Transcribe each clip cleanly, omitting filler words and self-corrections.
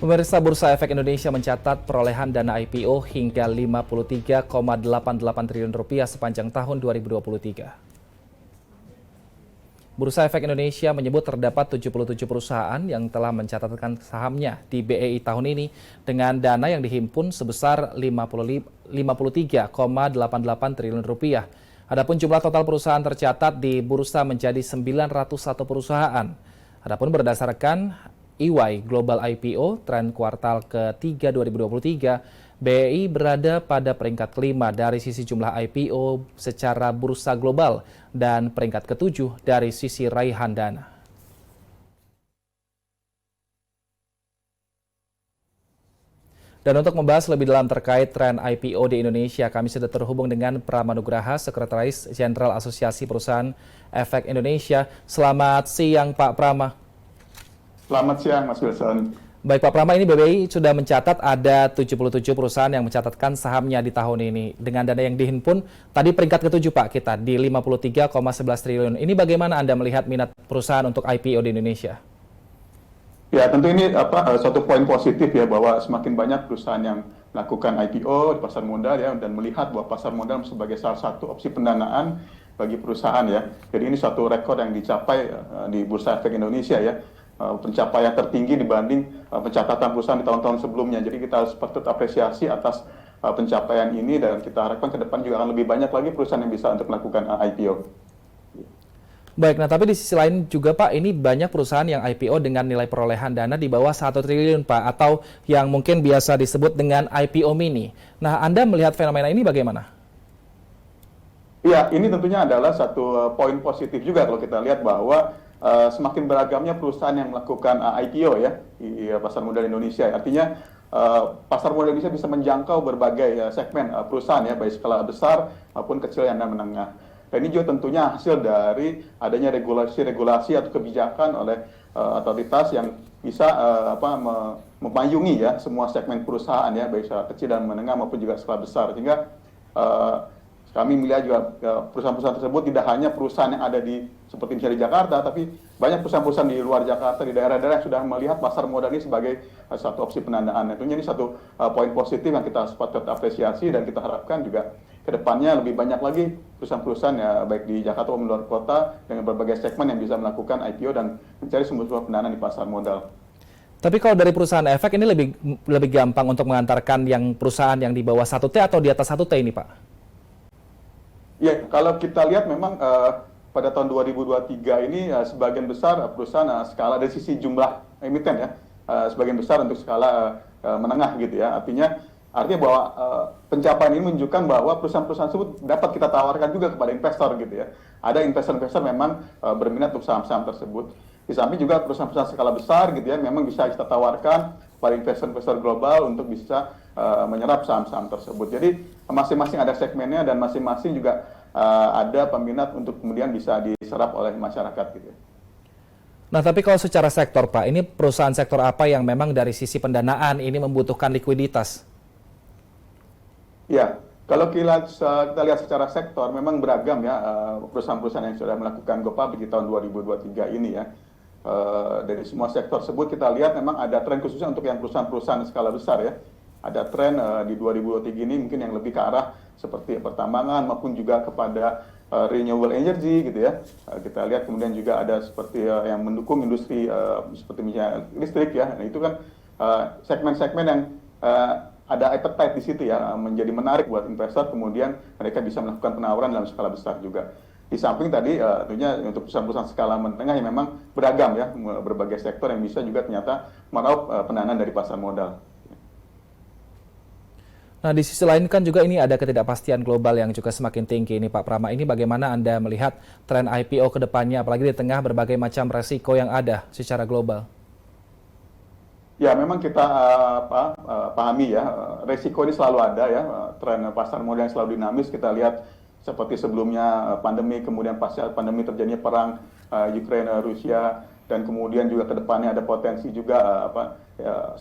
Pemirsa Bursa Efek Indonesia mencatat perolehan dana IPO hingga Rp53,88 triliun sepanjang tahun 2023. Bursa Efek Indonesia menyebut terdapat 77 perusahaan yang telah mencatatkan sahamnya di BEI tahun ini dengan dana yang dihimpun sebesar Rp53,88 triliun. Adapun jumlah total perusahaan tercatat di bursa menjadi 901 perusahaan. Adapun berdasarkan EY Global IPO tren kuartal ke-3 2023, BEI berada pada peringkat kelima dari sisi jumlah IPO secara bursa global dan peringkat ke-7 dari sisi raihan dana. Dan untuk membahas lebih dalam terkait tren IPO di Indonesia, kami sudah terhubung dengan Prama Nugraha, Sekretaris Jenderal Asosiasi Perusahaan Efek Indonesia. Selamat siang, Pak Prama. Selamat siang, Mas Wilson. Baik, Pak Prama, ini BBI sudah mencatat ada 77 perusahaan yang mencatatkan sahamnya di tahun ini. Dengan dana yang dihimpun, tadi peringkat ke-7 Pak kita di 53,11 triliun. Ini bagaimana Anda melihat minat perusahaan untuk IPO di Indonesia? Ya, tentu ini suatu poin positif ya, bahwa semakin banyak perusahaan yang melakukan IPO di pasar modal ya, dan melihat bahwa pasar modal sebagai salah satu opsi pendanaan bagi perusahaan ya. Jadi ini suatu rekor yang dicapai di Bursa Efek Indonesia ya. Pencapaian tertinggi dibanding pencatatan perusahaan di tahun-tahun sebelumnya. Jadi kita harus patut apresiasi atas pencapaian ini, dan kita harapkan ke depan juga akan lebih banyak lagi perusahaan yang bisa untuk melakukan IPO. Baik, nah tapi di sisi lain juga Pak, ini banyak perusahaan yang IPO dengan nilai perolehan dana di bawah 1 triliun Pak, atau yang mungkin biasa disebut dengan IPO mini. Nah, Anda melihat fenomena ini bagaimana? Ya, ini tentunya adalah satu poin positif juga kalau kita lihat bahwa semakin beragamnya perusahaan yang melakukan IPO ya di pasar modal Indonesia. Artinya pasar modal Indonesia bisa menjangkau berbagai segmen perusahaan ya, baik skala besar maupun kecil yang menengah. Dan ini juga tentunya hasil dari adanya regulasi atau kebijakan oleh otoritas yang bisa memayungi ya semua segmen perusahaan ya, baik skala kecil dan menengah maupun juga skala besar. Sehingga kami melihat juga perusahaan-perusahaan tersebut tidak hanya perusahaan yang ada seperti misalnya di Jakarta, tapi banyak perusahaan-perusahaan di luar Jakarta, di daerah-daerah yang sudah melihat pasar modal ini sebagai satu opsi pendanaan. Tentunya ini satu poin positif yang kita patut apresiasi, dan kita harapkan juga ke depannya lebih banyak lagi perusahaan-perusahaan ya, baik di Jakarta maupun luar kota dengan berbagai segmen yang bisa melakukan IPO dan mencari sumber-sumber pendanaan di pasar modal. Tapi kalau dari perusahaan efek ini lebih gampang untuk mengantarkan yang perusahaan yang di bawah 1T atau di atas 1T ini, Pak? Ya, kalau kita lihat memang pada tahun 2023 ini sebagian besar perusahaan skala dari sisi jumlah emiten ya, sebagian besar untuk skala menengah gitu ya. Artinya bahwa pencapaian ini menunjukkan bahwa perusahaan-perusahaan tersebut dapat kita tawarkan juga kepada investor gitu ya. Ada investor-investor memang berminat untuk saham-saham tersebut. Di samping juga perusahaan-perusahaan skala besar gitu ya, memang bisa kita tawarkan pada investor-investor global untuk bisa menyerap saham-saham tersebut. Jadi masing-masing ada segmennya, dan masing-masing juga ada peminat untuk kemudian bisa diserap oleh masyarakat gitu. Nah, tapi kalau secara sektor Pak, ini perusahaan sektor apa yang memang dari sisi pendanaan ini membutuhkan likuiditas? Ya, kalau kita lihat secara sektor memang beragam ya perusahaan-perusahaan yang sudah melakukan go public di tahun 2023 ini ya. Dari semua sektor tersebut kita lihat memang ada tren khususnya untuk yang perusahaan-perusahaan skala besar ya. Ada tren di 2023 ini mungkin yang lebih ke arah seperti pertambangan maupun juga kepada renewable energy gitu ya. Kita lihat kemudian juga ada seperti yang mendukung industri seperti misalnya listrik ya. Nah, itu kan segmen-segmen yang ada appetite di situ ya, menjadi menarik buat investor, kemudian mereka bisa melakukan penawaran dalam skala besar juga. Di samping tadi tentunya untuk perusahaan-perusahaan skala menengah yang memang beragam ya, berbagai sektor yang bisa juga ternyata meraup pendanaan dari pasar modal. Nah, di sisi lain kan juga ini ada ketidakpastian global yang juga semakin tinggi ini Pak Prama. Ini bagaimana Anda melihat tren IPO ke depannya, apalagi di tengah berbagai macam resiko yang ada secara global? Ya, memang kita pahami ya, resiko ini selalu ada ya, tren pasar modal yang selalu dinamis. Kita lihat seperti sebelumnya pandemi, kemudian pasca pandemi terjadinya perang Ukraina Rusia, dan kemudian juga ke depannya ada potensi juga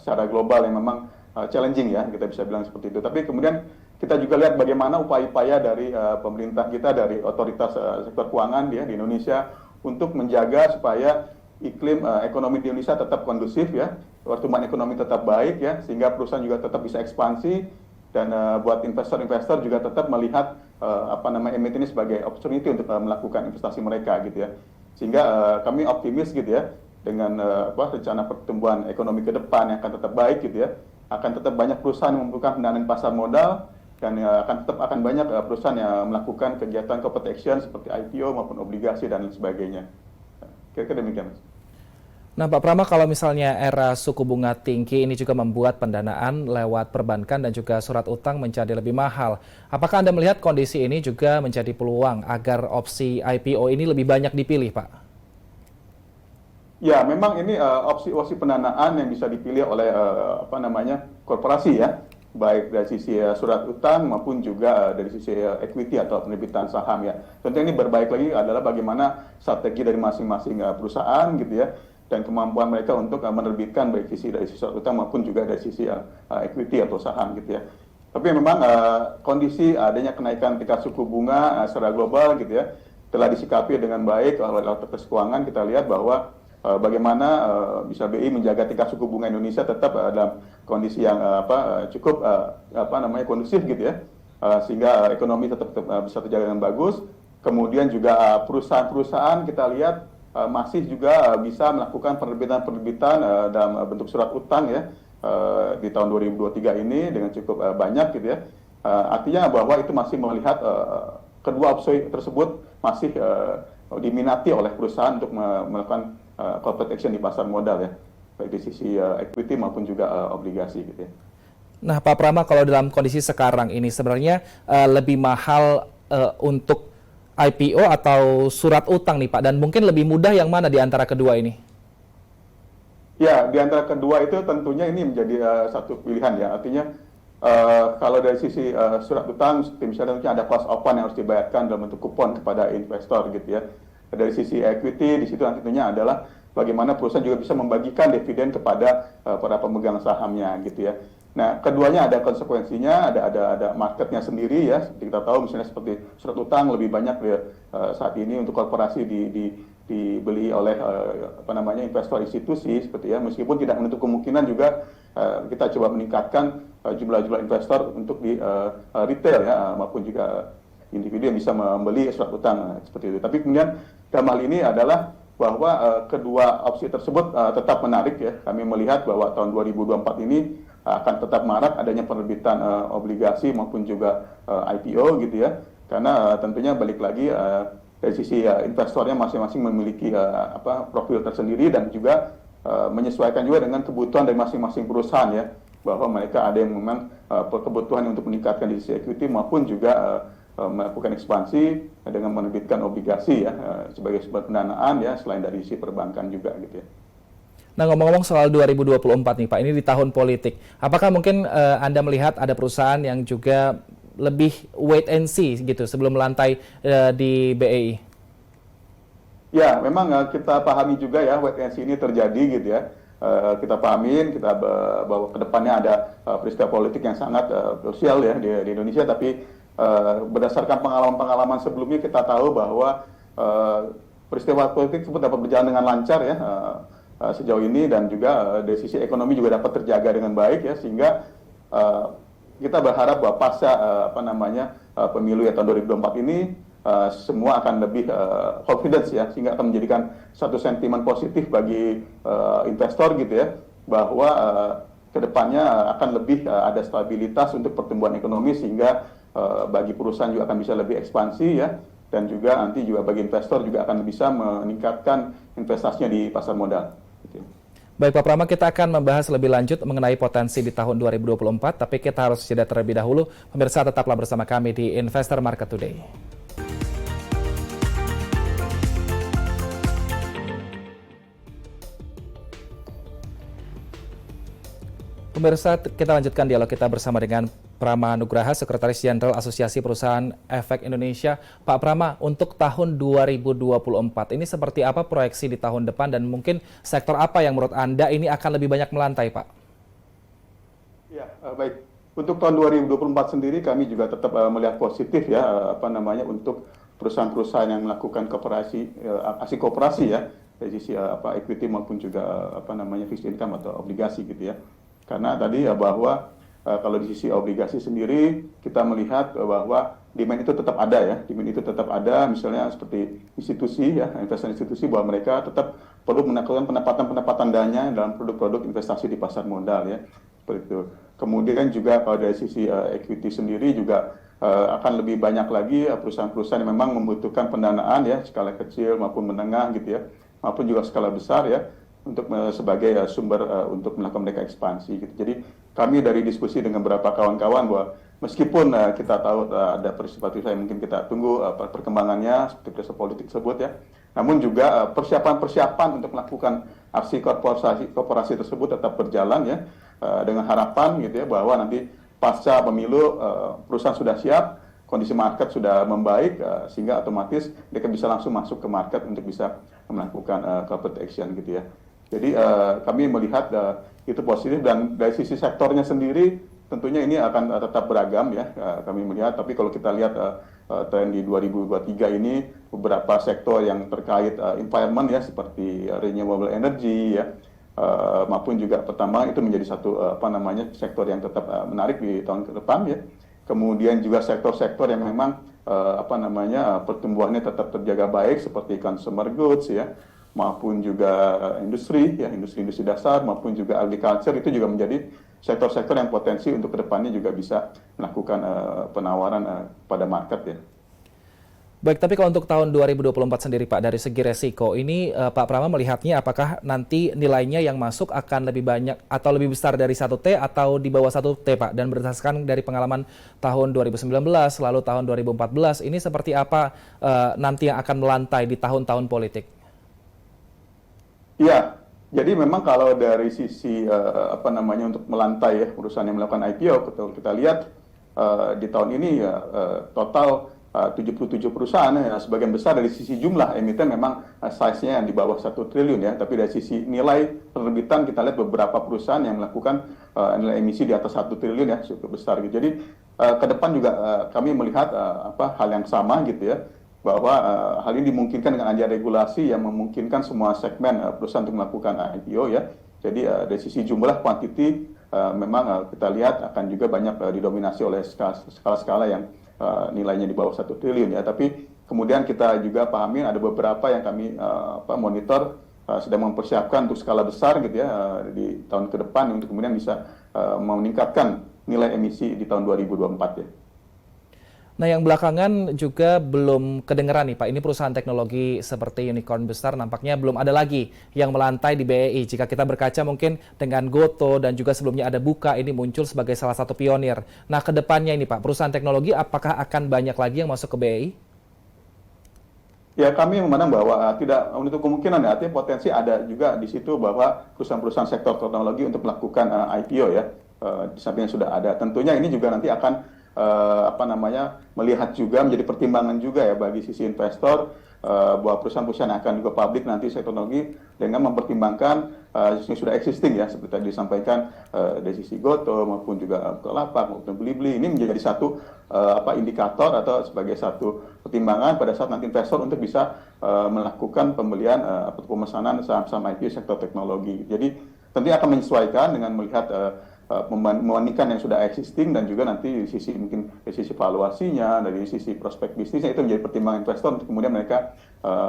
secara global yang memang challenging ya, kita bisa bilang seperti itu. Tapi kemudian kita juga lihat bagaimana upaya-upaya dari pemerintah kita, dari otoritas sektor keuangan ya, di Indonesia untuk menjaga supaya iklim ekonomi di Indonesia tetap kondusif ya, pertumbuhan ekonomi tetap baik ya, sehingga perusahaan juga tetap bisa ekspansi dan buat investor-investor juga tetap melihat emiten ini sebagai opportunity untuk melakukan investasi mereka gitu ya. Sehingga kami optimis gitu ya dengan rencana pertumbuhan ekonomi ke depan yang akan tetap baik gitu ya. Akan tetap banyak perusahaan yang membuka pendanaan pasar modal dan akan banyak perusahaan yang melakukan kegiatan corporate action seperti IPO maupun obligasi dan lain sebagainya. Kira-kira demikian, Mas. Nah, Pak Prama, kalau misalnya era suku bunga tinggi ini juga membuat pendanaan lewat perbankan dan juga surat utang menjadi lebih mahal. Apakah Anda melihat kondisi ini juga menjadi peluang agar opsi IPO ini lebih banyak dipilih, Pak? Ya, memang ini opsi pendanaan yang bisa dipilih oleh korporasi ya, baik dari sisi surat utang maupun juga dari sisi equity atau penerbitan saham ya. Tentunya ini berbalik lagi adalah bagaimana strategi dari masing-masing perusahaan gitu ya, dan kemampuan mereka untuk menerbitkan baik dari sisi surat utang maupun juga dari sisi equity atau saham gitu ya. Tapi memang kondisi adanya kenaikan tingkat suku bunga secara global gitu ya telah disikapi dengan baik oleh otoritas keuangan. Kita lihat bahwa bagaimana bisa BI menjaga tingkat suku bunga Indonesia tetap dalam kondisi yang cukup kondusif gitu ya, sehingga ekonomi tetap bisa terjaga dengan bagus. Kemudian juga perusahaan-perusahaan kita lihat masih juga bisa melakukan penerbitan dalam bentuk surat utang ya di tahun 2023 ini dengan cukup banyak gitu ya. Artinya bahwa itu masih melihat kedua opsi tersebut masih diminati oleh perusahaan untuk melakukan corporate action di pasar modal ya, baik di sisi equity maupun juga obligasi gitu ya. Nah, Pak Prama, kalau dalam kondisi sekarang ini sebenarnya lebih mahal untuk IPO atau surat utang nih Pak, dan mungkin lebih mudah yang mana di antara kedua ini? Ya, di antara kedua itu tentunya ini menjadi satu pilihan ya. Artinya kalau dari sisi surat utang, misalnya ada cost open yang harus dibayarkan dalam bentuk kupon kepada investor gitu ya. Dari sisi equity, di situ tentunya adalah bagaimana perusahaan juga bisa membagikan dividen kepada para pemegang sahamnya gitu ya. Nah, keduanya ada konsekuensinya, ada marketnya sendiri ya. Seperti kita tahu misalnya seperti surat utang lebih banyak ya, saat ini untuk korporasi dibeli oleh investor institusi seperti ya. Meskipun tidak menutup kemungkinan juga kita coba meningkatkan jumlah investor untuk di retail ya maupun juga individu yang bisa membeli surat utang seperti itu. Tapi kemudian dalam hal ini adalah bahwa kedua opsi tersebut tetap menarik ya. Kami melihat bahwa tahun 2024 ini akan tetap marak adanya penerbitan obligasi maupun juga IPO gitu ya. Karena tentunya balik lagi dari sisi investornya masing-masing memiliki profil tersendiri dan juga menyesuaikan juga dengan kebutuhan dari masing-masing perusahaan ya. Bahwa mereka ada yang memang kebutuhan untuk meningkatkan di sisi equity maupun juga melakukan ekspansi dengan menerbitkan obligasi ya sebagai sebuah pendanaan ya selain dari sisi perbankan juga gitu ya. Nah, ngomong-ngomong soal 2024 nih Pak, ini di tahun politik. Apakah mungkin Anda melihat ada perusahaan yang juga lebih wait and see gitu sebelum melantai di BEI? Ya, memang kita pahami juga ya wait and see ini terjadi gitu ya. Kita pahamin, kita bahwa kedepannya ada peristiwa politik yang sangat krusial ya di Indonesia, tapi berdasarkan pengalaman-pengalaman sebelumnya kita tahu bahwa peristiwa politik tersebut dapat berjalan dengan lancar ya sejauh ini, dan juga dari sisi ekonomi juga dapat terjaga dengan baik ya, sehingga kita berharap bahwa pasca pemilu ya tahun 2024 ini semua akan lebih confidence ya, sehingga akan menjadikan satu sentimen positif bagi investor gitu ya, bahwa kedepannya akan lebih ada stabilitas untuk pertumbuhan ekonomi, sehingga bagi perusahaan juga akan bisa lebih ekspansi ya, dan juga nanti juga bagi investor juga akan bisa meningkatkan investasinya di pasar modal. Baik Pak Prama, kita akan membahas lebih lanjut mengenai potensi di tahun 2024, tapi kita harus jeda terlebih dahulu. Pemirsa, tetaplah bersama kami di Investor Market Today. Pemirsa, kita lanjutkan dialog kita bersama dengan Prama Nugraha, Sekretaris Jenderal Asosiasi Perusahaan Efek Indonesia. Pak Prama, untuk tahun 2024 ini seperti apa proyeksi di tahun depan, dan mungkin sektor apa yang menurut Anda ini akan lebih banyak melantai, Pak? Ya, baik. Untuk tahun 2024 sendiri kami juga tetap melihat positif ya, untuk perusahaan-perusahaan yang melakukan aksi kooperasi ya, dari sisi equity maupun juga fixed income atau obligasi gitu ya. Karena tadi ya bahwa kalau di sisi obligasi sendiri kita melihat bahwa demand itu tetap ada ya, demand itu tetap ada, misalnya seperti institusi ya, investor institusi bahwa mereka tetap perlu melakukan penempatan dana dalam produk-produk investasi di pasar modal ya, seperti itu. Kemudian juga kalau dari sisi equity sendiri juga akan lebih banyak lagi perusahaan-perusahaan yang memang membutuhkan pendanaan ya, skala kecil maupun menengah gitu ya, maupun juga skala besar ya, untuk sebagai sumber untuk melakukan mereka ekspansi gitu. Jadi kami dari diskusi dengan beberapa kawan-kawan bahwa meskipun kita tahu ada peristiwa yang mungkin kita tunggu perkembangannya seperti peristiwa politik tersebut ya, namun juga persiapan untuk melakukan aksi korporasi tersebut tetap berjalan ya, dengan harapan gitu ya bahwa nanti pasca pemilu perusahaan sudah siap, kondisi market sudah membaik, sehingga otomatis mereka bisa langsung masuk ke market untuk bisa melakukan corporate action gitu ya. Jadi kami melihat itu positif, dan dari sisi sektornya sendiri tentunya ini akan tetap beragam ya, kami melihat. Tapi kalau kita lihat tren di 2023 ini beberapa sektor yang terkait environment ya, seperti renewable energy ya, maupun juga pertambangan itu menjadi satu sektor yang tetap menarik di tahun ke depan ya. Kemudian juga sektor-sektor yang memang pertumbuhannya tetap terjaga baik seperti consumer goods ya, maupun juga industri dasar maupun juga agriculture, itu juga menjadi sektor-sektor yang potensi untuk kedepannya juga bisa melakukan penawaran pada market ya. Baik, tapi kalau untuk tahun 2024 sendiri Pak, dari segi resiko ini Pak Prama melihatnya apakah nanti nilainya yang masuk akan lebih banyak atau lebih besar dari 1T atau di bawah 1T Pak? Dan berdasarkan dari pengalaman tahun 2019 lalu tahun 2014, ini seperti apa nanti yang akan melantai di tahun-tahun politik? Iya, jadi memang kalau dari sisi untuk melantai ya perusahaan yang melakukan IPO, kita lihat di tahun ini ya total 77 perusahaan ya, sebagian besar dari sisi jumlah emiten memang size-nya yang di bawah 1 triliun ya, tapi dari sisi nilai penerbitan kita lihat beberapa perusahaan yang melakukan nilai emisi di atas 1 triliun ya, cukup besar gitu. Jadi ke depan juga kami melihat hal yang sama gitu ya, bahwa hal ini dimungkinkan dengan adanya regulasi yang memungkinkan semua segmen perusahaan untuk melakukan IPO ya. Jadi dari sisi jumlah kuantiti memang kita lihat akan juga banyak didominasi oleh skala-skala yang nilainya di bawah 1 triliun ya. Tapi kemudian kita juga pahami ada beberapa yang kami monitor sedang mempersiapkan untuk skala besar gitu ya di tahun ke depan untuk kemudian bisa meningkatkan nilai emisi di tahun 2024 ya. Nah, yang belakangan juga belum kedengeran nih Pak, ini perusahaan teknologi seperti unicorn besar nampaknya belum ada lagi yang melantai di BEI. Jika kita berkaca mungkin dengan Goto dan juga sebelumnya ada Buka, ini muncul sebagai salah satu pionir. Nah, ke depannya ini Pak, perusahaan teknologi apakah akan banyak lagi yang masuk ke BEI? Ya, kami memandang bahwa tidak menutup kemungkinan ya, artinya potensi ada juga di situ bahwa perusahaan-perusahaan sektor teknologi untuk melakukan IPO ya, di samping yang sudah ada. Tentunya ini juga nanti akan melihat juga menjadi pertimbangan juga ya bagi sisi investor bahwa perusahaan-perusahaan yang akan juga publik nanti teknologi dengan mempertimbangkan yang sudah existing ya, seperti tadi disampaikan dari sisi Goto maupun juga Bukalapak maupun Blibli, ini menjadi satu indikator atau sebagai satu pertimbangan pada saat nanti investor untuk bisa melakukan pembelian atau pemesanan saham-saham IPO sektor teknologi. Jadi tentunya akan menyesuaikan dengan melihat membandingkan yang sudah existing dan juga nanti dari sisi mungkin dari sisi valuasinya, dari sisi prospek bisnisnya, itu menjadi pertimbangan investor untuk kemudian mereka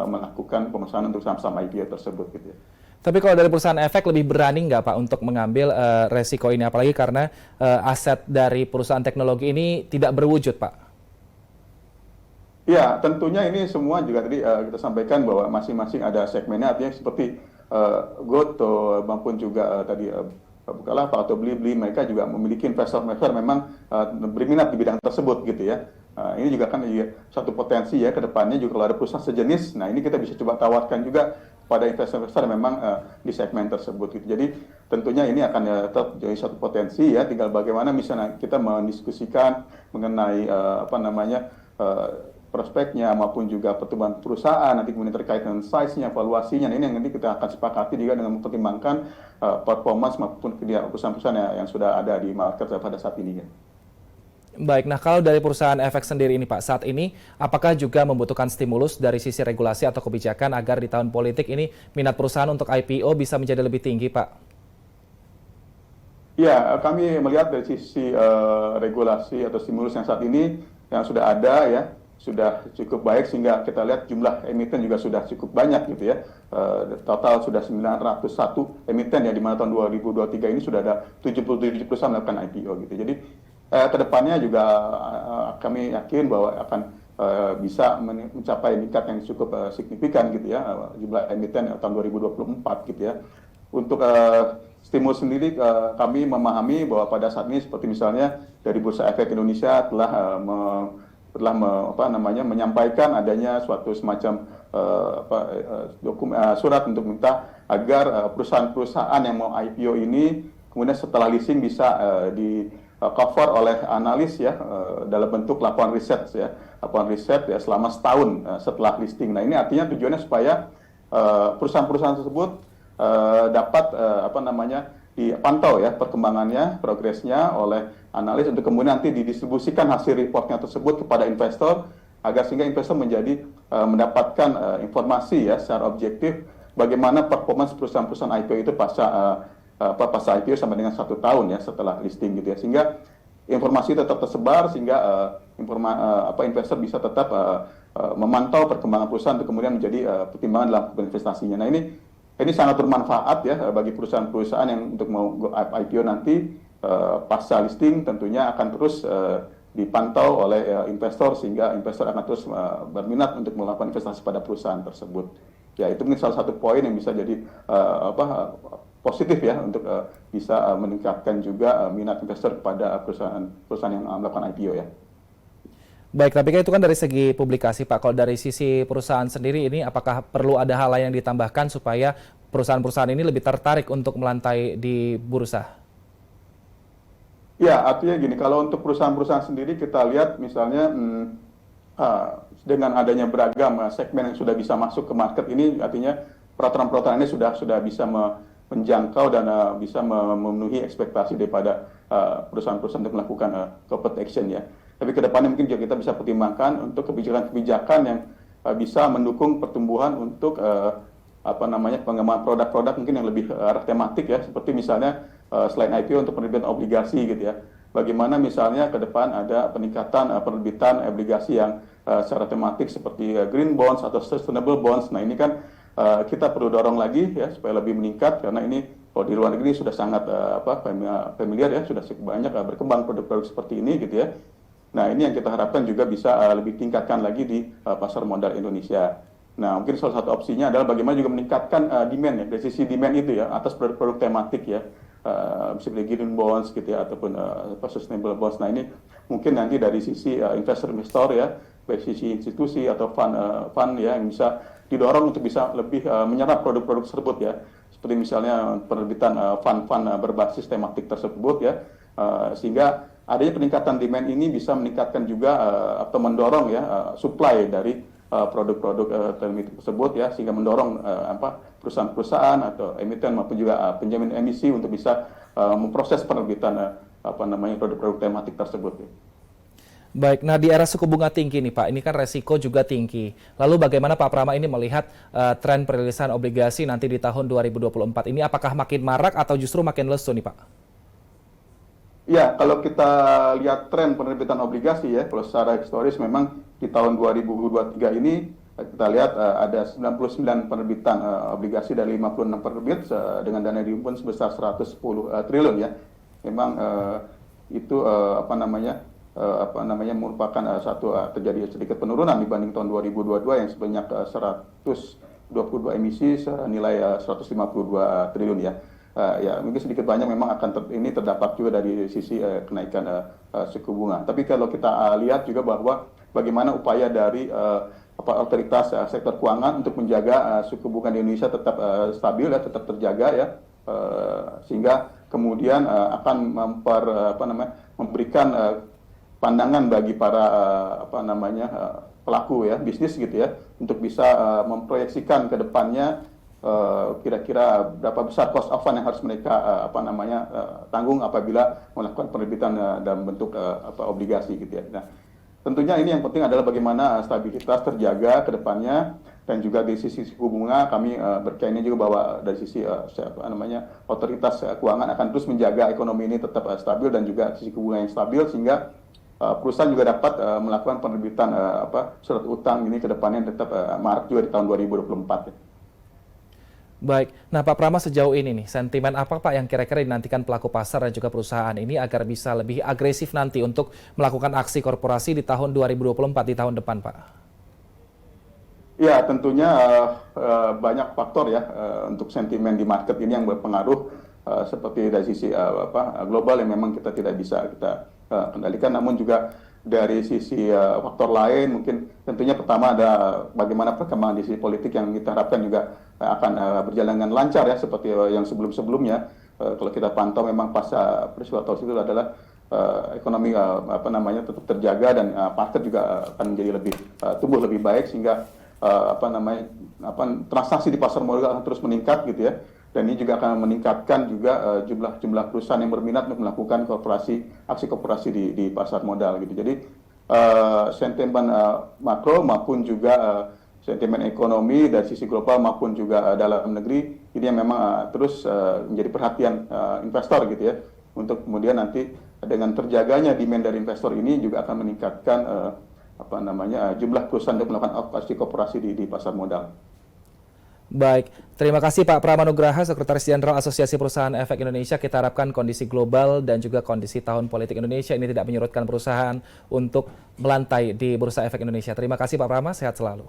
melakukan pemesanan untuk saham-saham IPO tersebut gitu ya. Tapi kalau dari perusahaan efek lebih berani nggak Pak untuk mengambil resiko ini, apalagi karena aset dari perusahaan teknologi ini tidak berwujud Pak? Ya, tentunya ini semua juga tadi kita sampaikan bahwa masing-masing ada segmennya, artinya seperti Goto maupun juga tadi Bukalapak atau Blibli, mereka juga memiliki investor-investor memang berminat di bidang tersebut gitu ya. Ini juga kan satu potensi ya ke depannya juga kalau ada perusahaan sejenis. Nah, ini kita bisa coba tawarkan juga pada investor-investor yang memang di segmen tersebut gitu. Jadi tentunya ini akan tetap jadi satu potensi ya, tinggal bagaimana misalnya kita mendiskusikan mengenai prospeknya maupun juga pertumbuhan perusahaan, nanti kemudian terkait dengan size-nya, valuasinya. Nah, ini yang nanti kita akan sepakati juga dengan mempertimbangkan performance maupun perusahaan-perusahaan yang sudah ada di market pada saat ini ya. Baik, nah kalau dari perusahaan efek sendiri ini Pak, saat ini apakah juga membutuhkan stimulus dari sisi regulasi atau kebijakan agar di tahun politik ini minat perusahaan untuk IPO bisa menjadi lebih tinggi Pak? Ya, kami melihat dari sisi regulasi atau stimulus yang saat ini yang sudah ada ya, sudah cukup baik sehingga kita lihat jumlah emiten juga sudah cukup banyak gitu ya. Total sudah 901 emiten ya, di mana tahun 2023 ini sudah ada 77 perusahaan melakukan IPO gitu. Jadi kedepannya juga kami yakin bahwa akan bisa mencapai tingkat yang cukup signifikan gitu ya, jumlah emiten tahun 2024 gitu ya. Untuk stimulus sendiri, kami memahami bahwa pada saat ini seperti misalnya dari Bursa Efek Indonesia telah menyampaikan adanya suatu semacam surat untuk minta agar perusahaan-perusahaan yang mau IPO ini kemudian setelah listing bisa di cover oleh analis ya, dalam bentuk laporan riset ya, selama setahun setelah listing. Nah ini artinya tujuannya supaya perusahaan-perusahaan tersebut dapat dipantau ya perkembangannya, progresnya oleh analis untuk kemudian nanti didistribusikan hasil reportnya tersebut kepada investor agar sehingga investor menjadi mendapatkan informasi ya secara objektif bagaimana performance perusahaan-perusahaan IPO itu pasca IPO sampai dengan 1 tahun ya setelah listing gitu ya, sehingga informasi tetap tersebar sehingga investor bisa tetap memantau perkembangan perusahaan untuk kemudian menjadi pertimbangan dalam investasinya. Nah ini sangat bermanfaat ya bagi perusahaan-perusahaan yang untuk mau IPO nanti pasca listing tentunya akan terus dipantau oleh investor sehingga investor akan terus berminat untuk melakukan investasi pada perusahaan tersebut. Ya itu mungkin salah satu poin yang bisa jadi positif ya untuk bisa meningkatkan juga minat investor kepada perusahaan yang melakukan IPO ya. Baik, tapi kan itu kan dari segi publikasi Pak. Kalau dari sisi perusahaan sendiri ini apakah perlu ada hal lain yang ditambahkan supaya perusahaan-perusahaan ini lebih tertarik untuk melantai di bursa? Ya, artinya gini, kalau untuk perusahaan-perusahaan sendiri kita lihat misalnya dengan adanya beragam segmen yang sudah bisa masuk ke market ini, artinya peraturan-peraturan ini sudah bisa menjangkau dan bisa memenuhi ekspektasi daripada perusahaan-perusahaan untuk melakukan corporate action ya. Tapi ke depannya mungkin juga kita bisa pertimbangkan untuk kebijakan-kebijakan yang bisa mendukung pertumbuhan untuk pengembangan produk-produk mungkin yang lebih arah tematik ya, seperti misalnya selain IPO untuk penerbitan obligasi gitu ya. Bagaimana misalnya ke depan ada peningkatan penerbitan obligasi yang secara tematik seperti green bonds atau sustainable bonds. Nah ini kan kita perlu dorong lagi ya supaya lebih meningkat, karena ini kalau di luar negeri sudah sangat familiar ya, sudah cukup banyak berkembang produk-produk seperti ini gitu ya. Nah ini yang kita harapkan juga bisa lebih tingkatkan lagi di pasar modal Indonesia. Nah mungkin salah satu opsinya adalah bagaimana juga meningkatkan demand ya, dari sisi demand itu ya atas produk-produk tematik ya, misalnya green bonds gitu ya ataupun sustainable bonds. Nah ini mungkin nanti dari sisi investor ya, baik sisi institusi atau fund ya yang bisa didorong untuk bisa lebih menyerap produk-produk tersebut ya, seperti misalnya penerbitan fund-fund berbasis tematik tersebut ya, sehingga adanya peningkatan demand ini bisa meningkatkan juga atau mendorong ya supply dari produk-produk tersebut ya, sehingga mendorong perusahaan-perusahaan atau emiten maupun juga penjamin emisi untuk bisa memproses penerbitan produk-produk tematik tersebut. Ya. Baik, nah di era suku bunga tinggi nih Pak, ini kan resiko juga tinggi. Lalu bagaimana Pak Prama ini melihat tren perilisan obligasi nanti di tahun 2024 ini, apakah makin marak atau justru makin lesu nih Pak? Ya, kalau kita lihat tren penerbitan obligasi ya, kalau secara historis memang di tahun 2023 ini kita lihat ada 99 penerbitan obligasi dari 56 penerbit dengan dana dihimpun sebesar 110 triliun ya. Memang itu merupakan terjadi sedikit penurunan dibanding tahun 2022 yang sebanyak 122 emisi senilai 152 triliun ya. Ya mungkin sedikit banyak memang akan ini terdapat juga dari sisi kenaikan suku bunga. Tapi kalau kita lihat juga bahwa bagaimana upaya dari otoritas sektor keuangan untuk menjaga suku bunga di Indonesia tetap stabil ya, tetap terjaga ya, sehingga kemudian akan memberikan pandangan bagi para pelaku ya bisnis gitu ya, untuk bisa memproyeksikan ke depannya kira-kira berapa besar cost of fund yang harus mereka tanggung apabila melakukan penerbitan dalam bentuk obligasi gitu ya. Nah, tentunya ini yang penting adalah bagaimana stabilitas terjaga ke depannya, dan juga di sisi suku bunga kami berkeyakinan juga bahwa dari sisi otoritas keuangan akan terus menjaga ekonomi ini tetap stabil, dan juga sisi suku bunga yang stabil, sehingga perusahaan juga dapat melakukan penerbitan surat utang ini ke depannya tetap marak juga di tahun 2024 ya. Baik, nah Pak Prama, sejauh ini nih, sentimen apa Pak yang kira-kira dinantikan pelaku pasar dan juga perusahaan ini agar bisa lebih agresif nanti untuk melakukan aksi korporasi di tahun 2024, di tahun depan Pak? Ya, tentunya banyak faktor ya untuk sentimen di market ini yang berpengaruh, seperti dari sisi global yang memang kita tidak bisa kita kendalikan, namun juga dari sisi faktor lain mungkin tentunya pertama ada bagaimana perkembangan di sisi politik yang kita harapkan juga akan berjalan dengan lancar ya, seperti yang sebelum-sebelumnya. Kalau kita pantau memang pasca peristiwa Tol itu adalah ekonomi tetap terjaga, dan market juga akan menjadi lebih tumbuh lebih baik, sehingga transaksi di pasar modal akan terus meningkat gitu ya. Dan ini juga akan meningkatkan juga jumlah perusahaan yang berminat untuk melakukan aksi kooperasi di pasar modal gitu. Jadi sentimen makro maupun juga sentimen ekonomi dari sisi global maupun juga dalam negeri ini yang memang terus menjadi perhatian investor gitu ya, untuk kemudian nanti dengan terjaganya demand dari investor ini juga akan meningkatkan jumlah perusahaan untuk melakukan aksi kooperasi di pasar modal. Baik, terima kasih Pak Prama Nugraha, Sekretaris Jenderal Asosiasi Perusahaan Efek Indonesia. Kita harapkan kondisi global dan juga kondisi tahun politik Indonesia ini tidak menyurutkan perusahaan untuk melantai di Bursa Efek Indonesia. Terima kasih Pak Prama, sehat selalu.